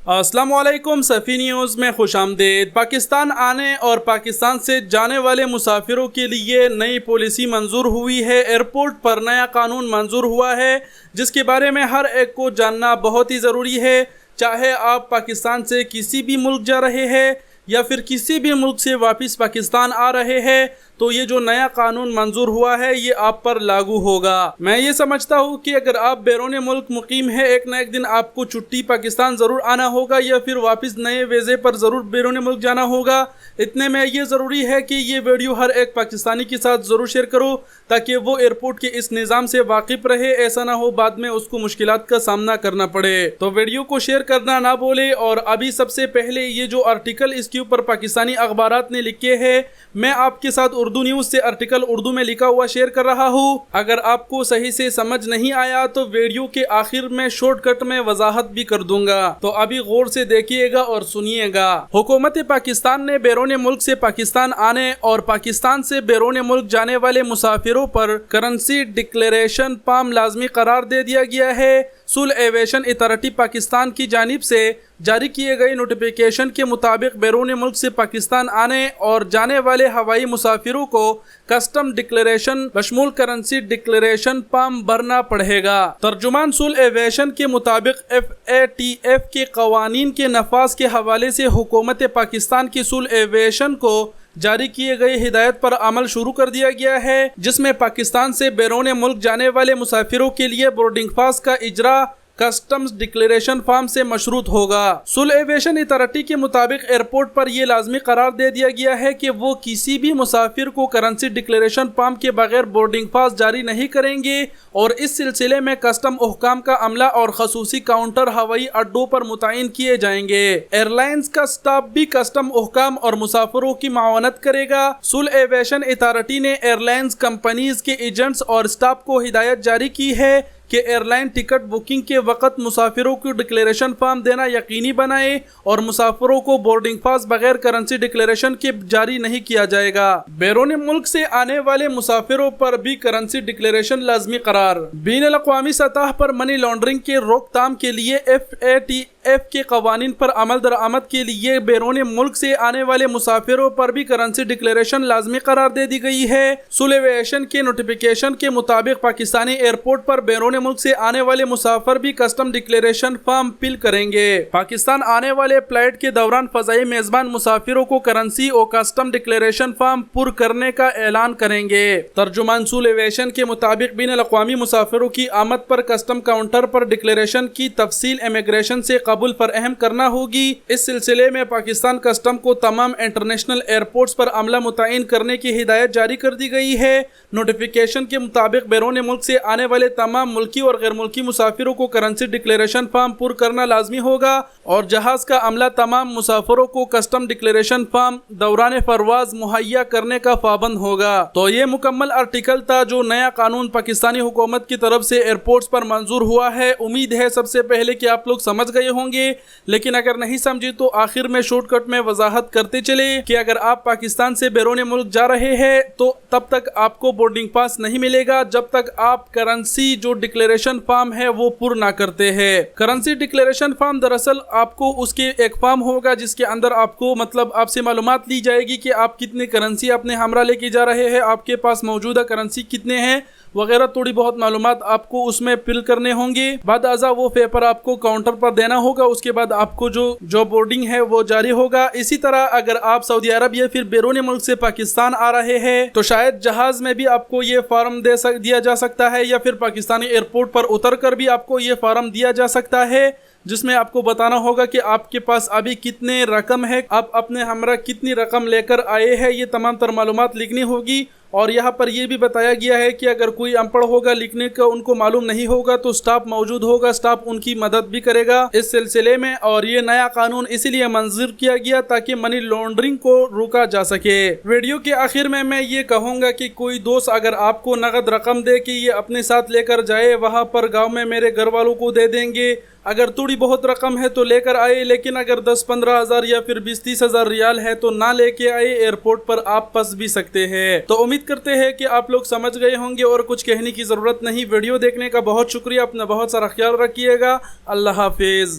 अस्सलाम वालेकुम। सफ़ी न्यूज़ में खुश आमदीद। पाकिस्तान आने और पाकिस्तान से जाने वाले मुसाफिरों के लिए नई पॉलिसी मंजूर हुई है। एयरपोर्ट पर नया कानून मंजूर हुआ है जिसके बारे में हर एक को जानना बहुत ही ज़रूरी है। चाहे आप पाकिस्तान से किसी भी मुल्क जा रहे हैं या फिर किसी भी मुल्क से वापस पाकिस्तान आ रहे हैं, तो ये जो नया कानून मंजूर हुआ है ये आप पर लागू होगा। मैं ये समझता हूँ कि अगर आप बैरून मुल्क मुकीम है, एक न एक दिन आपको छुट्टी पाकिस्तान ज़रूर आना होगा या फिर वापस नए वीज़े पर ज़रूर बैरून मुल्क जाना होगा। इतने में ये ज़रूरी है कि ये वीडियो हर एक पाकिस्तानी के साथ ज़रूर शेयर करो ताकि वो एयरपोर्ट के इस निज़ाम से वाकिफ़ रहे। ऐसा ना हो बाद में उसको मुश्किलात का सामना करना पड़े। तो वीडियो को शेयर करना ना भूले। और अभी सबसे पहले ये जो आर्टिकल इसके ऊपर पाकिस्तानी अखबारात ने लिखे हैं, मैं आपके साथ उर्दू न्यूज़ से आर्टिकल उर्दू में लिखा हुआ शेयर कर रहा हूँ। अगर आपको सही से समझ नहीं आया तो वीडियो के आखिर में शॉर्टकट में वजाहत भी कर दूंगा, तो अभी गौर से देखिएगा और सुनिएगा। हुकूमत पाकिस्तान ने बैरून मुल्क से पाकिस्तान आने और पाकिस्तान से बैरून मुल्क जाने वाले मुसाफिरों पर करेंसी डिक्लेरेशन पाम लाजमी करार दे दिया गया है। सिविल एविएशन अथॉरिटी पाकिस्तान की जानिब से जारी किए गए नोटिफिकेशन के मुताबिक बैरून मुल्क से पाकिस्तान आने और जाने वाले हवाई मुसाफिरों को कस्टम डिक्लेरेशन बशमूल करेंसी डिक्लेरेशन पाम भरना पड़ेगा। तर्जुमान सिविल एविएशन के मुताबिक FATF के कवानीन के नफाज के हवाले से हुकूमत पाकिस्तान की सिविल एविएशन को जारी किए गए हिदायत पर अमल शुरू कर दिया गया है, जिसमें पाकिस्तान से बैरून मुल्क जाने वाले मुसाफिरों के लिए बोर्डिंग पास का इजरा कस्टम्स डिक्लेरेशन फॉर्म से मशरूत होगा। सिविल एविएशन अथॉरिटी के मुताबिक एयरपोर्ट पर यह लाजमी करार दे दिया गया है कि वो किसी भी मुसाफिर को करेंसी डिक्लेरेशन फॉर्म के बगैर बोर्डिंग पास जारी नहीं करेंगे और इस सिलसिले में कस्टम हुक्काम का अमला और खसूसी काउंटर हवाई अड्डों पर मुतयन किए जाएंगे। एयरलाइंस का स्टाफ भी कस्टम हुक्काम और मुसाफिरों की मावनत करेगा। सिविल एविएशन अथॉरिटी ने एयरलाइंस कंपनीज के एजेंट्स और स्टाफ को हिदायत जारी की है कि एयरलाइन टिकट बुकिंग के वक्त मुसाफिरों को डिक्लेरेशन फॉर्म देना यकीनी बनाए और मुसाफिरों को बोर्डिंग पास बगैर करेंसी डिक्लेरेशन के जारी नहीं किया जाएगा। बैरून मुल्क से आने वाले मुसाफिरों पर भी करेंसी डिक्लेरेशन लाजमी करार। बैनुल अक़वामी सतह पर मनी लॉन्ड्रिंग के रोकथाम के लिए FATF के कवानीन पर अमल दरामद के लिए बैरून मुल्क से आने वाले मुसाफिरों पर भी करेंसी डिक्लेरेशन लाजमी करार दे दी गई है। सिविल एविएशन के नोटिफिकेशन के मुताबिक पाकिस्तानी एयरपोर्ट पर बैरून मुल्क से आने वाले मुसाफिर भी कस्टम डिक्लेरेशन फॉर्म फिल करेंगे। पाकिस्तान आने वाले फ्लाइट के दौरान फजाई मेजबान मुसाफिरों को करेंसी और कस्टम डिक्लेरेशन फॉर्म पुर करने का ऐलान करेंगे। तर्जुमान सिविल एविएशन के मुताबिक बैनुल अक़वामी मुसाफिरों की आमद पर कस्टम काउंटर पर डिक्लेरेशन की तफसील इमिग्रेशन से कबूल फराहम करना होगी। इस सिलसिले में पाकिस्तान कस्टम को तमाम इंटरनेशनल एयरपोर्ट्स पर अमला मुतयन करने की हिदायत जारी कर दी गई है। नोटिफिकेशन के मुताबिक बैरून मुल्क से आने वाले तमाम मुल्की और गैर मुल्की मुसाफिरों को करेंसी डिक्लेरेशन फॉर्म पुर करना लाजमी होगा और जहाज का अमला तमाम मुसाफिरों को कस्टम डिक्लेरेशन फॉर्म दौरान परवाज मुहैया करने का पाबंद होगा। तो ये मुकम्मल आर्टिकल था जो नया कानून पाकिस्तानी हुकूमत की तरफ से एयरपोर्ट्स पर मंजूर हुआ है। उम्मीद है सबसे पहले कि आप लोग समझ गए होंगे, लेकिन अगर नहीं समझे तो आखिर में शॉर्टकट में वजाहत करते चले कि अगर आप पाकिस्तान से बैरून मुल्क जा रहे हैं तो तब तक आपको बोर्डिंग पास नहीं मिलेगा जब तक आप करेंसी जो डिक्लेरेशन फॉर्म है वो पूर्ण ना करते हैं। करेंसी डिक्लेरेशन फॉर्म दरअसल आपको उसके एक फॉर्म होगा जिसके अंदर आपको आपसे मालूमात ली जाएगी कि आप कितने करेंसी अपने हमरा लेके जा रहे हैं, आपके पास मौजूदा करेंसी कितने हैं वगैरह, थोड़ी बहुत मालूमात आपको उसमें फिल करने होंगे। बाद आजा वो पेपर आपको काउंटर पर देना होगा। उसके बाद आपको जो बोर्डिंग है वो जारी होगा। इसी तरह अगर आप सऊदी अरब या फिर बैरून मुल्क से पाकिस्तान आ रहे हैं तो शायद जहाज में भी आपको ये फॉर्म दिया जा सकता है या फिर पाकिस्तानी एयरपोर्ट पर उतर कर भी आपको ये फॉर्म दिया जा सकता है, जिसमें आपको बताना होगा कि आपके पास अभी कितने रकम है, आप अपने हमरा कितनी रकम लेकर आए हैं, ये तमाम तर मालूमात लिखनी होगी। और यहाँ पर यह भी बताया गया है कि अगर कोई अनपढ़ होगा, लिखने का उनको मालूम नहीं होगा, तो स्टाफ मौजूद होगा, स्टाफ उनकी मदद भी करेगा इस सिलसिले में। और ये नया कानून इसीलिए मंजूर किया गया ताकि मनी लॉन्ड्रिंग को रोका जा सके। वीडियो के आखिर में मैं ये कहूँगा कि कोई दोस्त अगर आपको नगद रकम दे कि ये अपने साथ लेकर जाए, वहाँ पर गाँव में मेरे घर वालों को दे देंगे, अगर थोड़ी बहुत रकम है तो लेकर आए, लेकिन अगर 10-15 हज़ार या फिर 20-30 हज़ार रियाल है तो ना लेके आए, एयरपोर्ट पर आप फंस भी सकते हैं। तो उम्मीद करते हैं कि आप लोग समझ गए होंगे और कुछ कहने की ज़रूरत नहीं। वीडियो देखने का बहुत शुक्रिया, अपना बहुत सारा ख्याल रखिएगा। अल्लाह हाफिज़।